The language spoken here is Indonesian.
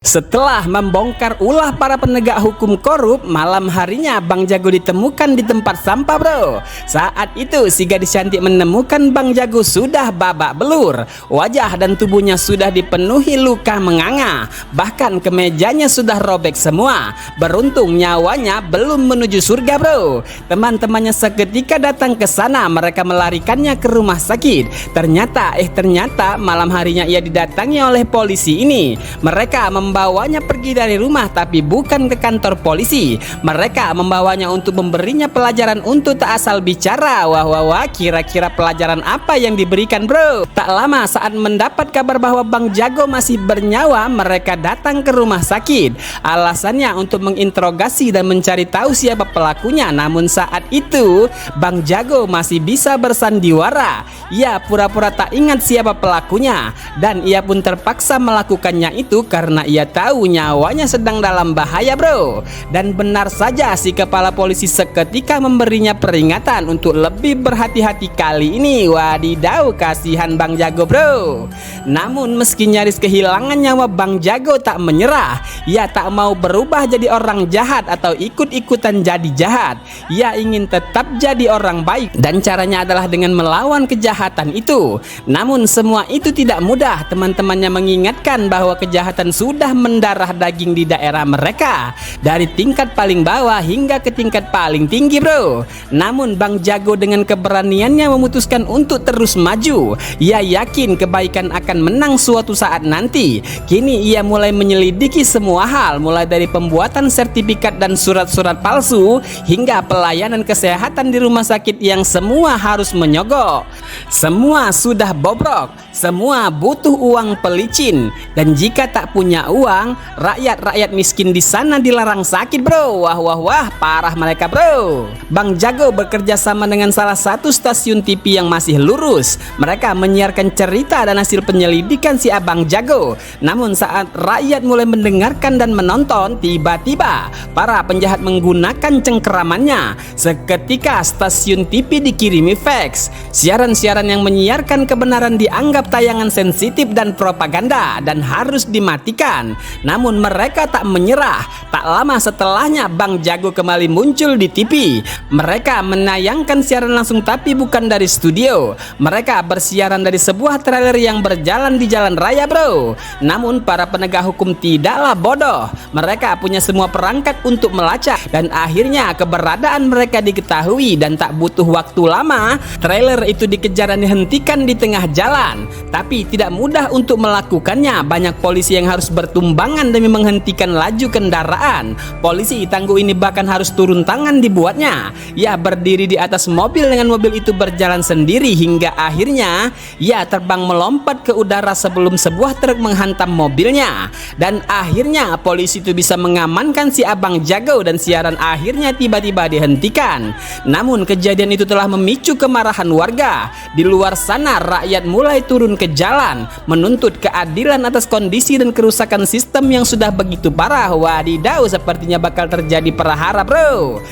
Setelah membongkar ulah para penegak hukum korup, malam harinya Bang Jago ditemukan di tempat sampah, bro. Saat itu si gadis cantik menemukan Bang Jago sudah babak belur. Wajah dan tubuhnya sudah dipenuhi luka menganga. Bahkan kemejanya sudah robek semua. Beruntung nyawanya belum menuju surga, bro. Teman-temannya seketika datang ke sana. Mereka melarikannya ke rumah sakit. Ternyata malam harinya ia didatangi oleh polisi ini. Mereka membawanya pergi dari rumah, tapi bukan ke kantor polisi. Mereka membawanya untuk memberinya pelajaran untuk tak asal bicara. Wah, kira-kira pelajaran apa yang diberikan, bro? Tak lama saat mendapat kabar bahwa Bang Jago masih bernyawa, mereka datang ke rumah sakit. Alasannya untuk menginterogasi dan mencari tahu siapa pelakunya. Namun saat itu Bang Jago masih bisa bersandiwara. Ia pura-pura tak ingat siapa pelakunya, dan ia pun terpaksa melakukannya itu karena ia tahu nyawanya sedang dalam bahaya, bro. Dan benar saja si kepala polisi seketika memberinya peringatan untuk lebih berhati-hati kali ini. Wadidaw, kasihan Bang Jago, bro. Namun meski nyaris kehilangan nyawa, Bang Jago tak menyerah. Ia tak mau berubah jadi orang jahat atau ikut-ikutan jadi jahat. Ia ingin tetap jadi orang baik, dan caranya adalah dengan melawan kejahatan itu. Namun semua itu tidak mudah. Teman-temannya mengingatkan bahwa kejahatan sudah mendarah daging di daerah mereka, dari tingkat paling bawah hingga ke tingkat paling tinggi, bro. Namun Bang Jago dengan keberaniannya memutuskan untuk terus maju. Ia yakin kebaikan akan menang suatu saat nanti. Kini ia mulai menyelidiki semua hal, mulai dari pembuatan sertifikat dan surat-surat palsu hingga pelayanan kesehatan di rumah sakit yang semua harus menyogok. Semua sudah bobrok, semua butuh uang pelicin, dan jika tak punya uang, rakyat-rakyat miskin di sana dilarang sakit, bro. Wah, parah mereka, bro. Bang Jago bekerja sama dengan salah satu stasiun TV yang masih lurus. Mereka menyiarkan cerita dan hasil penyelidikan si Abang Jago. Namun saat rakyat mulai mendengarkan dan menonton, tiba-tiba para penjahat menggunakan cengkeramannya. Seketika stasiun TV dikirimi fax. Siaran-siaran yang menyiarkan kebenaran dianggap tayangan sensitif dan propaganda dan harus dimatikan. Namun mereka tak menyerah. Tak lama setelahnya Bang Jago kembali muncul di TV. Mereka menayangkan siaran langsung tapi bukan dari studio. Mereka bersiaran dari sebuah trailer yang berjalan di jalan raya, bro. Namun para penegak hukum tidaklah bodoh. Mereka punya semua perangkat untuk melacak, dan akhirnya keberadaan mereka diketahui. Dan tak butuh waktu lama, trailer itu dikejar dan dihentikan di tengah jalan. Tapi tidak mudah untuk melakukannya. Banyak polisi yang harus bertumbangan demi menghentikan laju kendaraan. Polisi tangguh ini bahkan harus turun tangan dibuatnya. Ia berdiri di atas mobil dengan mobil itu berjalan sendiri hingga akhirnya ia terbang melompat ke udara sebelum sebuah truk menghantam mobilnya. Dan akhirnya polisi itu bisa mengamankan si Abang Jago dan siaran akhirnya tiba-tiba dihentikan. Namun kejadian itu telah memicu kemarahan warga. Di luar sana rakyat mulai turun ke jalan menuntut keadilan atas kondisi dan kerusakan sistem yang sudah begitu parah. Wadidaw, sepertinya bakal terjadi prahara, bro.